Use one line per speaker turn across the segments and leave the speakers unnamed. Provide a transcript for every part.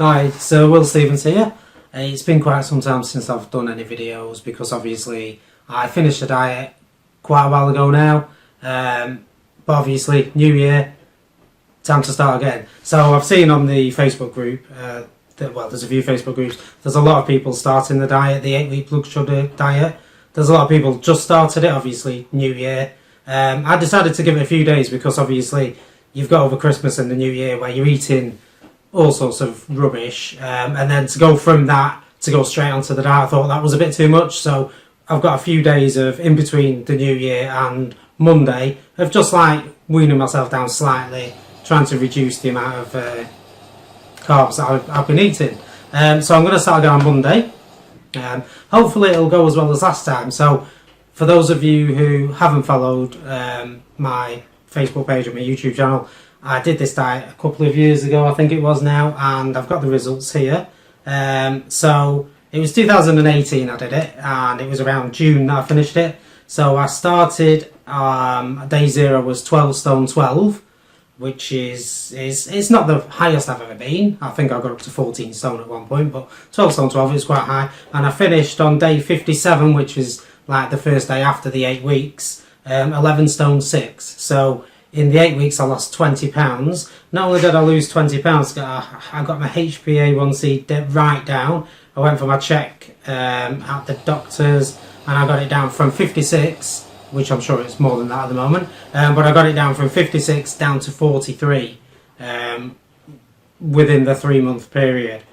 Hi, so Will Stevens here. It's been quite some time since I've done any videos because obviously I finished the diet quite a while ago now, but obviously new year, time to start again. So I've seen on the Facebook group, there's a few Facebook groups, there's a lot of people starting the diet, the 8-week blood sugar diet. There's a lot of people just started it, obviously new year. I decided to give it a few days because obviously you've got over Christmas and the new year where you're eating all sorts of rubbish, and then to go from that to go straight onto the diet, I thought that was a bit too much. So I've got a few days of in between the new year and Monday of just like weaning myself down slightly, trying to reduce the amount of carbs that I've been eating. So I'm going to start again on Monday. Hopefully it'll go as well as last time. So for those of you who haven't followed my Facebook page or my YouTube channel, I did this diet a couple of years ago, I think it was now, and I've got the results here. So it was 2018 I did it, and it was around June that I finished it. So I started, day 0 was 12 stone 12, which is it's not the highest I've ever been. I think I got up to 14 stone at one point, but 12 stone 12 is quite high. And I finished on day 57, which is like the first day after the 8 weeks, 11 stone 6. So in the 8 weeks I lost 20 pounds. Not only did I lose 20 pounds, I got my HbA1c right down. I went for my check at the doctor's and I got it down from 56, which I'm sure it's more than that at the moment, but I got it down from 56 down to 43 within the 3-month period.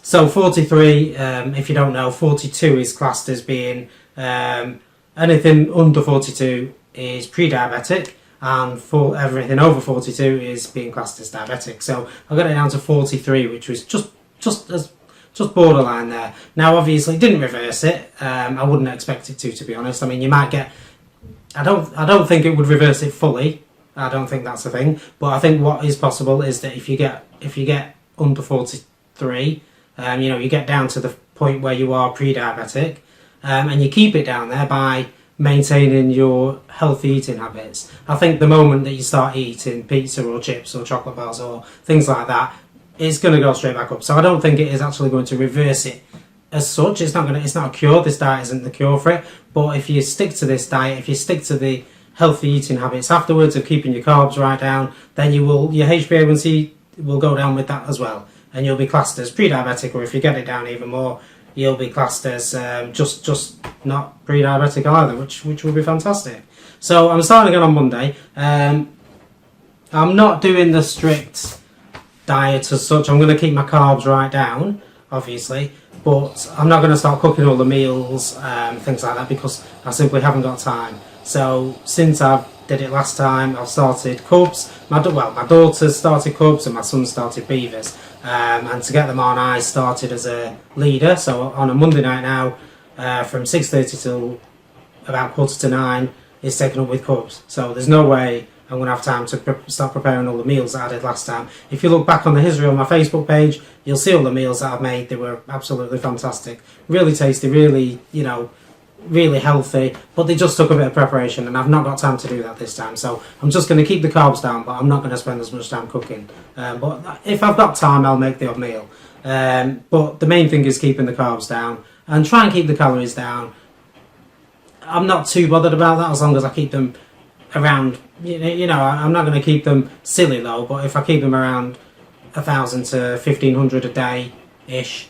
So 43, if you don't know, 42 is classed as being anything under 42 is pre-diabetic, and for everything over 42 is being classed as diabetic. So I got it down to 43, which was just borderline there. Now obviously didn't reverse it. I wouldn't expect it to be honest. I mean, you might get, I don't think it would reverse it fully. I don't think that's a thing. But I think what is possible is that if you get under 43, you get down to the point where you are pre-diabetic, and you keep it down there by maintaining your healthy eating habits. I think the moment that you start eating pizza or chips or chocolate bars or things like that, it's going to go straight back up. So I don't think it is actually going to reverse it as such. It's not a cure. This diet isn't the cure for it. But if you stick to this diet, if you stick to the healthy eating habits afterwards of keeping your carbs right down, then your HbA1c will go down with that as well, and you'll be classed as pre-diabetic, or if you get it down even more, you'll be classed as just not pre-diabetic either, which would be fantastic. So I'm starting again on Monday. I'm not doing the strict diet as such. I'm going to keep my carbs right down, obviously, but I'm not going to start cooking all the meals, things like that, because I simply haven't got time. So since I did it last time, I've started cubs. My daughter started cubs and my son started beavers. And to get them on, I started as a leader. So on a Monday night now, from 6:30 till about 8:45, it's taken up with cubs. So there's no way I'm going to have time to start preparing all the meals that I did last time. If you look back on the history on my Facebook page, you'll see all the meals that I've made. They were absolutely fantastic. Really tasty, really, really healthy, but they just took a bit of preparation, and I've not got time to do that this time. So I'm just going to keep the carbs down, but I'm not going to spend as much time cooking. But if I've got time, I'll make the odd meal. But the main thing is keeping the carbs down and try and keep the calories down. I'm not too bothered about that as long as I keep them around, I'm not going to keep them silly low, but if I keep them around 1,000 to 1,500 a day ish,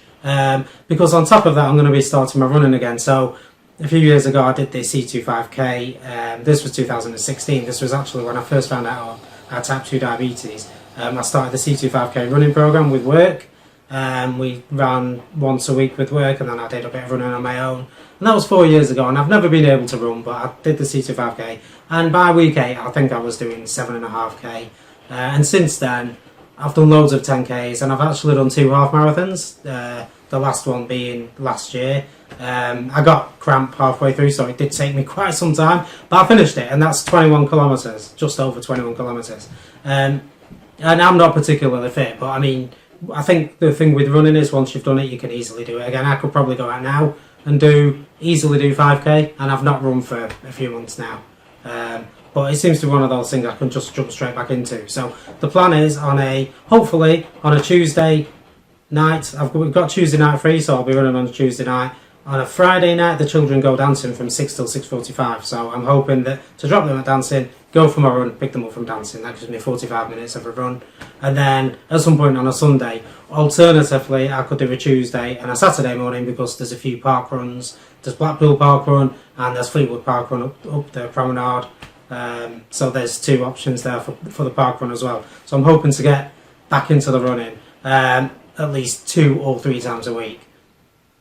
because on top of that I'm going to be starting my running again. So a few years ago I did the C25k. This was 2016. This was actually when I first found out I had type 2 diabetes. I started the C25k running program with work. We ran once a week with work, and then I did a bit of running on my own. And that was 4 years ago, and I've never been able to run, but I did the C25k. And by week 8, I think I was doing 7.5k. And since then, I've done loads of 10ks, and I've actually done 2 half marathons. The last one being last year. I got cramp halfway through, so it did take me quite some time, but I finished it, and that's 21 kilometres, just over 21 kilometres. And I'm not particularly fit, but I mean, I think the thing with running is once you've done it, you can easily do it again. I could probably go out now and easily do 5k, and I've not run for a few months now.
but it seems to be one of those things I can just jump straight back into. So the plan is hopefully on a Tuesday night. We've got Tuesday night free, so I'll be running on a Tuesday night. On a Friday night, the children go dancing from 6 till 6:45. So I'm hoping that to drop them at dancing, go for my run, pick them up from dancing. That gives me 45 minutes of a run. And then at some point on a Sunday, alternatively, I could do a Tuesday and a Saturday morning because there's a few park runs. There's Blackpool Park Run and there's Fleetwood Park Run up the promenade. So there's two options there for the park run as well. So I'm hoping to get back into the running at least 2 or 3 times a week.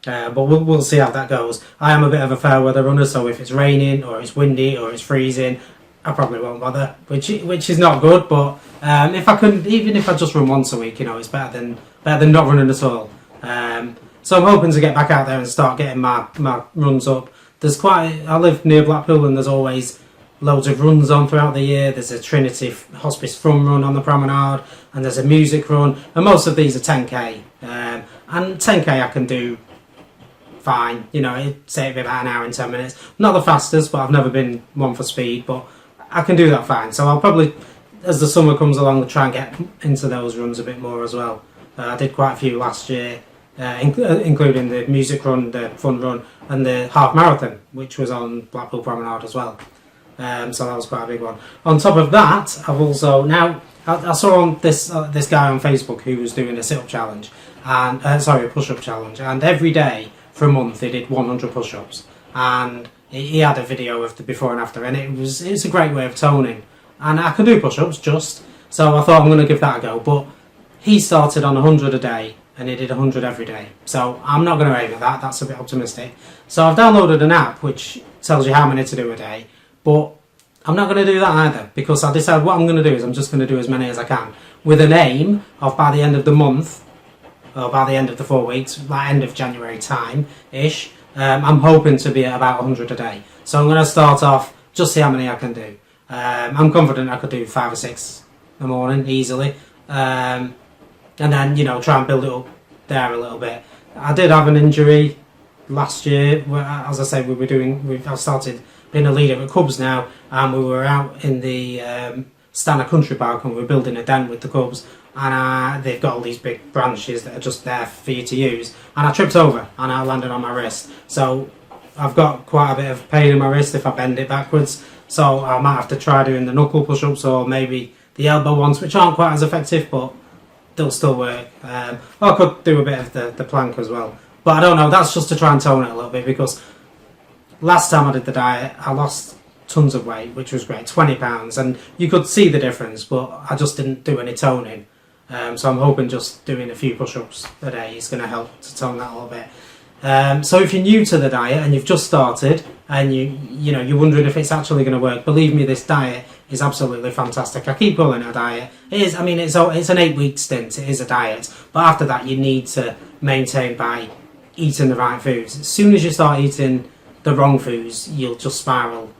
But we'll see how that goes. I am a bit of a fair weather runner, so if it's raining or it's windy or it's freezing, I probably won't bother, which is not good. But if I can, even if I just run once a week, it's better than not running at all. So I'm hoping to get back out there and start getting my runs up. I live near Blackpool, and there's always loads of runs on throughout the year. There's a Trinity Hospice Fun Run on the promenade, and there's a music run, and most of these are 10k. And 10k I can do fine, it'd save me about an hour and 10 minutes. Not the fastest, but I've never been one for speed, but I can do that fine. So I'll probably, as the summer comes along, try and get into those runs a bit more as well. I did quite a few last year, including the music run, the fun run, and the half marathon, which was on Blackpool Promenade as well. So that was quite a big one. On top of that, I've also I saw on this guy on Facebook who was doing a sit-up challenge, and a push-up challenge, and every day for a month he did 100 push-ups, and he had a video of the before and after, and it's a great way of toning, and I can do push-ups so I thought I'm going to give that a go. But he started on 100 a day and he did 100 every day, so I'm not going to aim at that. That's a bit optimistic. So I've downloaded an app which tells you how many to do a day, but I'm not going to do that either, because I decided what I'm going to do is I'm just going to do as many as I can, with an aim of by the end of the month, or by the end of the 4 weeks, like end of January time-ish, I'm hoping to be at about 100 a day. So I'm going to start off, just see how many I can do. I'm confident I could do 5 or 6 in the morning, easily. And then, try and build it up there a little bit. I did have an injury last year, where, as I said, I've started being a leader at Cubs now, and we were out in the Stanner Country Park, and we were building a den with the Cubs, and they've got all these big branches that are just there for you to use, and I tripped over and I landed on my wrist. So I've got quite a bit of pain in my wrist if I bend it backwards, so I might have to try doing the knuckle push-ups or maybe the elbow ones, which aren't quite as effective, but they'll still work. I could do a bit of the plank as well, but I don't know, that's just to try and tone it a little bit, because last time I did the diet I lost tons of weight, which was great, 20 pounds, and you could see the difference, but I just didn't do any toning. So I'm hoping just doing a few push-ups a day is going to help to tone that a little bit. So if you're new to the diet and you've just started and you're wondering if it's actually going to work, believe me, this diet is absolutely fantastic. I keep calling it a diet. It is. I mean, it's an 8-week stint. It is a diet, but after that you need to maintain by eating the right foods. As soon as you start eating the wrong foods, you'll just spiral,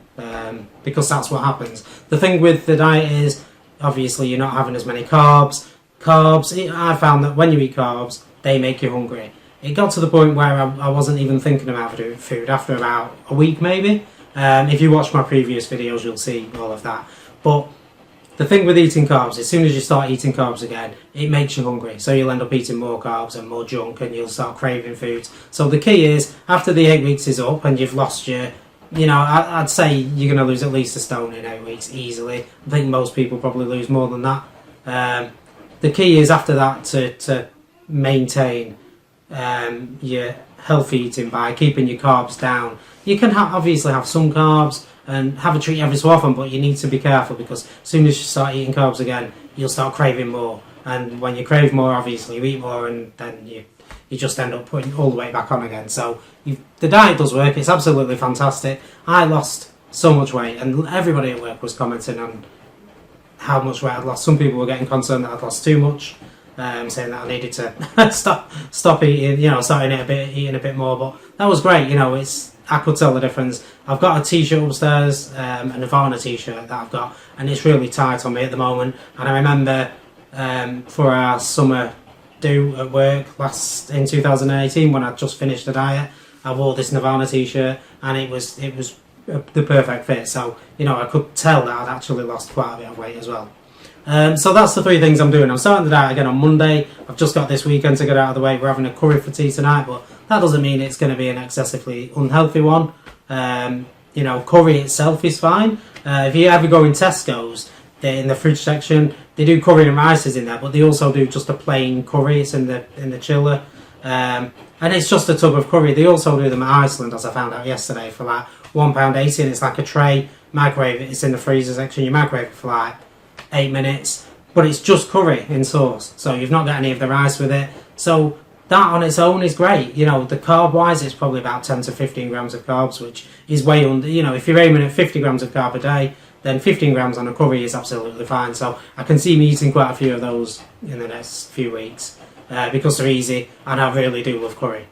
because that's what happens. The thing with the diet is, obviously, you're not having as many carbs. I found that when you eat carbs, they make you hungry. It got to the point where I wasn't even thinking about food after about a week, maybe. If you watch my previous videos, you'll see all of that. But the thing with eating carbs, as soon as you start eating carbs again, it makes you hungry. So you'll end up eating more carbs and more junk, and you'll start craving foods. So the key is, after the 8 weeks is up and you've lost I'd say you're going to lose at least a stone in 8 weeks easily. I think most people probably lose more than that. The key is after that to maintain your healthy eating by keeping your carbs down. You can obviously have some carbs and have a treat every so often, but you need to be careful, because as soon as you start eating carbs again, you'll start craving more. And when you crave more, obviously you eat more, and then you just end up putting all the weight back on again. So the diet does work. It's absolutely fantastic. I lost so much weight, and everybody at work was commenting on how much weight I'd lost. Some people were getting concerned that I'd lost too much, saying that I needed to stop eating, eating a bit more. But that was great. I could tell the difference. I've got a t-shirt upstairs, a Nirvana t-shirt that I've got, and it's really tight on me at the moment. And I remember for our summer do at work in 2018, when I just finished the diet, I wore this Nirvana t-shirt, and it was
the perfect fit. So, you know, I could tell that I'd actually lost quite a bit of weight as well. So that's the 3 things I'm doing. I'm starting the diet again on Monday. I've just got this weekend to get out of the way. We're having a curry for tea tonight, but that doesn't mean it's going to be an excessively unhealthy one. You know, curry itself is fine. If you ever go in Tesco's, in the fridge section, they do curry and rices in there, but they also do just a plain curry. It's in the chiller. And it's just a tub of curry. They also do them at Iceland, as I found out yesterday, for like £1.80, and it's like a tray. Microwave it. It's in the freezer section. You microwave it for like 8 minutes, but it's just curry in sauce, so you've not got any of the rice with it. So that on its own is great. You know, the carb wise, it's probably about 10 to 15 grams of carbs, which is way under. You know, if you're aiming at 50 grams of carb a day, then 15 grams on a curry is absolutely fine. So I can see me eating quite a few of those in the next few weeks because they're easy, and I really do love curry.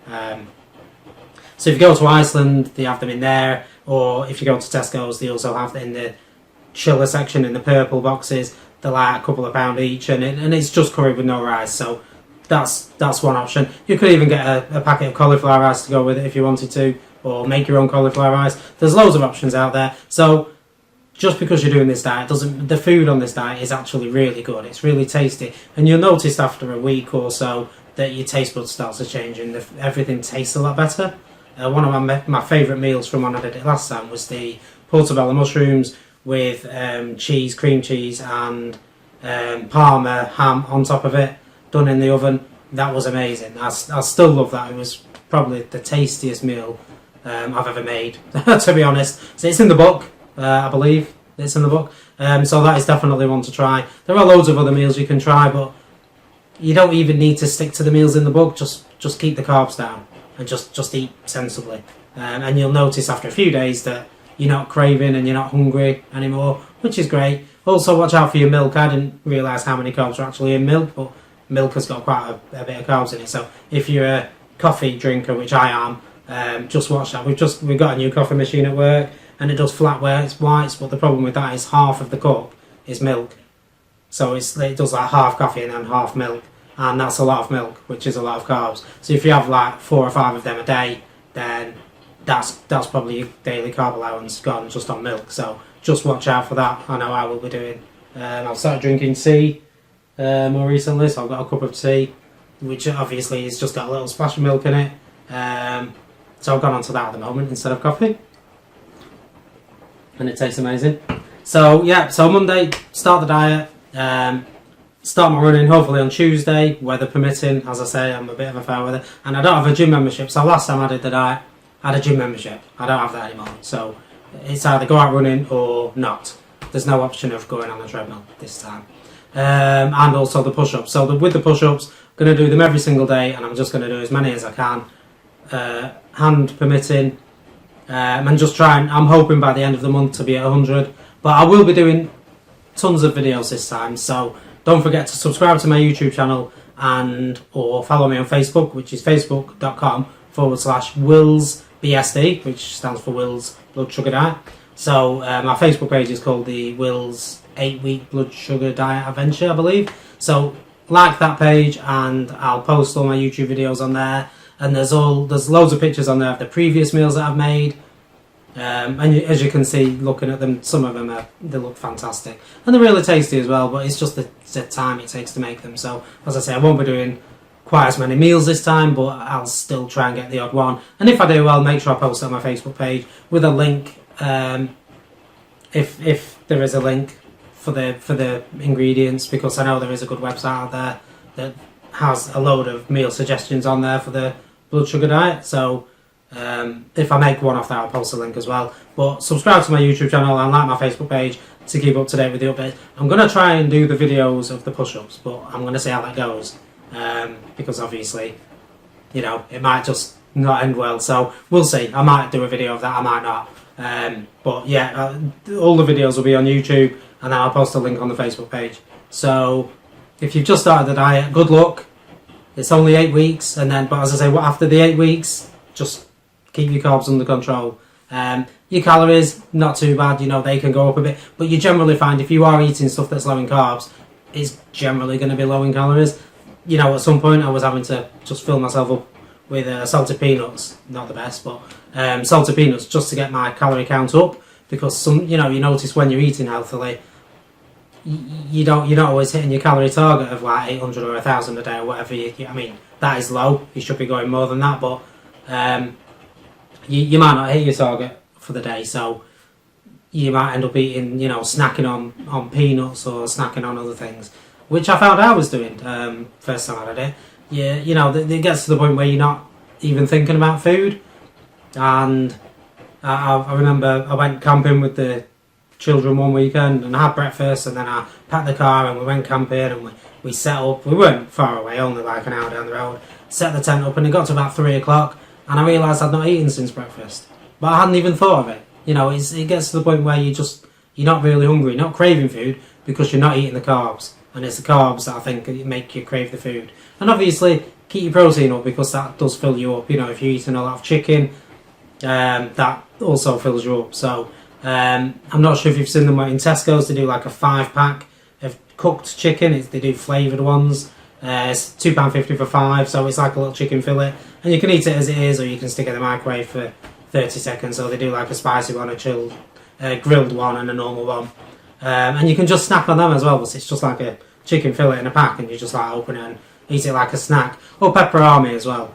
So if you go to Iceland, they have them in there, or if you go to Tesco's, they also have them in the chiller section in the purple boxes. They're like a couple of £1 each, and it's just curry with no rice. So that's one option. You could even get a packet of cauliflower rice to go with it if you wanted to, or make your own cauliflower rice. There's loads of options out there. So just because you're doing this diet doesn't. The food on this diet is actually really good. It's really tasty, and you'll notice after a week or so that your taste buds starts to change and everything tastes a lot better. One of my favourite meals from when I did it last time was the portobello mushrooms with cheese, cream cheese, and Parma ham on top of it, done in the oven. That was amazing. I still love that. It was probably the tastiest meal I've ever made, to be honest. So it's in the book, I believe. It's in the book. So that is definitely one to try. There are loads of other meals you can try, but you don't even need to stick to the meals in the book. Just keep the carbs down and just eat sensibly. And you'll notice after a few days that you're not craving and you're not hungry anymore, which is great. Also, watch out for your milk. I didn't realise how many carbs are actually in milk, but milk has got quite a bit of carbs in it. So if you're a coffee drinker, which I am, just watch that. We've got a new coffee machine at work, and it does flat whites, but the problem with that is half of the cup is milk. So it does like half coffee and then half milk, and that's a lot of milk, which is a lot of carbs. So if you have like 4 or 5 of them a day, then that's probably your daily carb allowance gone just on milk. So just watch out for that. I know I will be doing. I've started drinking tea more recently, so I've got a cup of tea, which obviously has just got a little splash of milk in it. So I've gone on to that at the moment instead of coffee, and it tastes amazing. So yeah, so Monday, start the diet, start my running hopefully on Tuesday, weather permitting. As I say, I'm a bit of a fan with it, and I don't have a gym membership. So last time I did the diet, I had a gym membership. I don't have that anymore. So it's either go out running or not. There's no option of going on a treadmill this time. And also the push-ups. So with the push-ups, I'm going to do them every single day, and I'm just going to do as many as I can, hand permitting, and just trying. I'm hoping by the end of the month to be at 100. But I will be doing tons of videos this time, so don't forget to subscribe to my YouTube channel or follow me on Facebook, which is facebook.com/WillsBSD, which stands for Will's Blood Sugar Diet. So my Facebook page is called the Will's 8-Week Blood Sugar Diet Adventure, I believe. So like that page, and I'll post all my YouTube videos on there. And there's loads of pictures on there of the previous meals that I've made. And as you can see, looking at them, some of them they look fantastic, and they're really tasty as well. But it's just the time it takes to make them. So as I say, I won't be doing quite as many meals this time, but I'll still try and get the odd one. And if I do, I'll make sure I post it on my Facebook page with a link, if there is a link for the ingredients, because I know there is a good website out there that has a load of meal suggestions on there for the blood sugar diet. So if I make one off that, I'll post a link as well. But subscribe to my YouTube channel and like my Facebook page to keep up to date with the updates. I'm going to try and do the videos of the push-ups, but I'm going to see how that goes, because obviously, you know, it might just not end well. So we'll see. I might do a video of that, I might not. But yeah, all the videos will be on YouTube, and then I'll post a link on the Facebook page. So if you've just started the diet, good luck. It's only 8 weeks, but as I say, after the 8 weeks, just keep your carbs under control. Your calories, not too bad, you know, they can go up a bit, but you generally find if you are eating stuff that's low in carbs, it's generally going to be low in calories. You know, at some point I was having to just fill myself up
with salted peanuts. Not the best, but salted peanuts just to get my calorie count up, because you notice when you're eating healthily, you're not always hitting your calorie target of like 800 or 1,000 a day or whatever. I mean, that is low. You should be going more than that, but you might not hit your target for the day, so you might end up eating, snacking on peanuts or snacking on other things, which I found I was doing first time I did it. It gets to the point where you're not even thinking about food. And I remember I went camping with the children one weekend and I had breakfast, and then I packed the car and we went camping, and we set up. We weren't far away, only like an hour down the road. Set the tent up, and it got to about 3 o'clock, and I realised I'd not eaten since breakfast, but I hadn't even thought of it. It gets to the point where you're not really hungry, not craving food, because you're not eating the carbs, and it's the carbs that I think make you crave the food. And obviously keep your protein up, because that does fill you up. If you're eating a lot of chicken, that also fills you up. So I'm not sure if you've seen them in Tesco's. They do like a 5-pack of cooked chicken. They do flavoured ones. It's £2.50 for 5, so it's like a little chicken fillet, and you can eat it as it is, or you can stick it in the microwave for 30 seconds. So they do like a spicy one, a chilled, grilled one, and a normal one, and you can just snack on them as well. But it's just like a chicken fillet in a pack, and you just like open it and eat it like a snack. Or pepperami as well.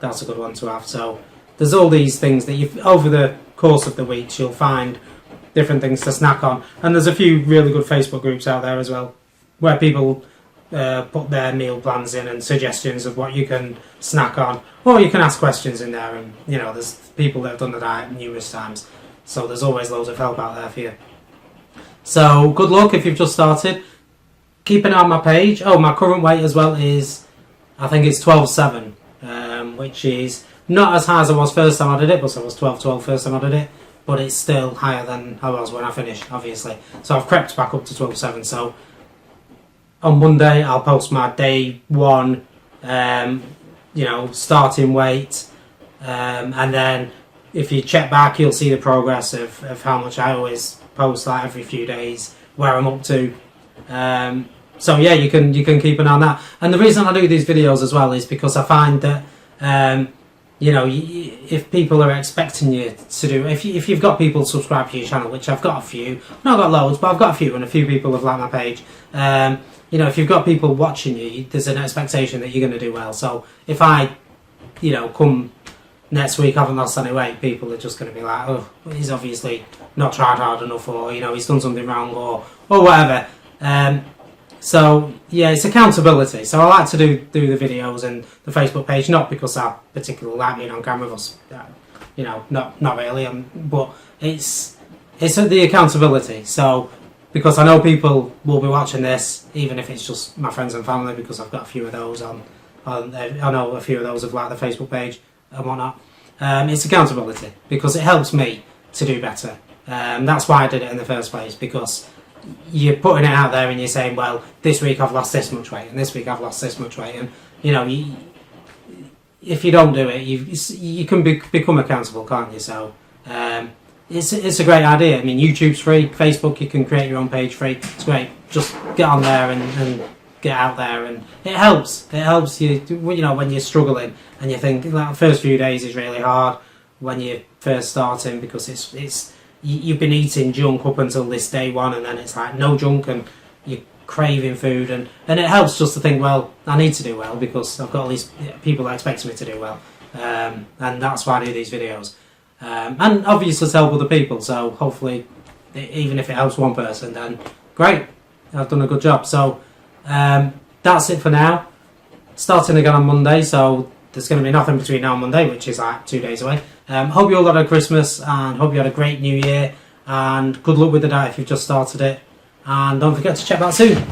That's a good one to have. So there's all these things that over the course of the weeks you'll find different things to snack on, and there's a few really good Facebook groups out there as well, where people put their meal plans in and suggestions of what you can snack on, or you can ask questions in there, and there's people that have done the diet numerous times, so there's always loads of help out there for you. So good luck if you've just started. Keep an eye on my page. My current weight as well is, I think it's 12.7, which is not as high as I was first time I did it, but I was 12.12 first time I did it, but it's still higher than I was when I finished, obviously. So I've crept back up to 12.7. So on Monday I'll post my day one, starting weight, and then if you check back, you'll see the progress of how much I always post, like every few days, where I'm up to. So yeah, you can keep an eye on that. And the reason I do these videos as well is because I find that if people are expecting you to do, if you've got people subscribed to your channel, which I've got a few, not got loads, but I've got a few, and a few people have liked my page. If you've got people watching you, there's an expectation that you're going to do well. So if I, come next week haven't lost any weight, people are just going to be like, oh, he's obviously not tried hard enough, or he's done something wrong, or whatever. So yeah, it's accountability. So I like to do the videos and the Facebook page, not because I particularly like being on camera with us, not really, but it's the accountability. So because I know people will be watching this, even if it's just my friends and family, because I've got a few of those on I know a few of those have liked the Facebook page and whatnot. It's accountability, because it helps me to do better. That's why I did it in the first place, because you're putting it out there and you're saying, well, this week I've lost this much weight, and this week I've lost this much weight, and if you don't do it, you can become accountable, can't you? So it's a great idea. I mean, YouTube's free, Facebook, you can create your own page free. It's great. Just get on there and get out there, and it helps you when you're struggling and you think that first few days is really hard when you're first starting, because it's you've been eating junk up until this day one, and then it's like no junk and you're craving food, and it helps just to think, well, I need to do well, because I've got all these people that expect me to do well, and that's why I do these videos, and obviously to help other people. So hopefully, even if it helps one person, then great, I've done a good job. So that's it for now. Starting again on Monday, so there's going to be nothing between now and Monday, which is like 2 days away. Hope you all had a Christmas, and hope you had a great New Year, and good luck with the diet if you've just started it, and don't forget to check back soon.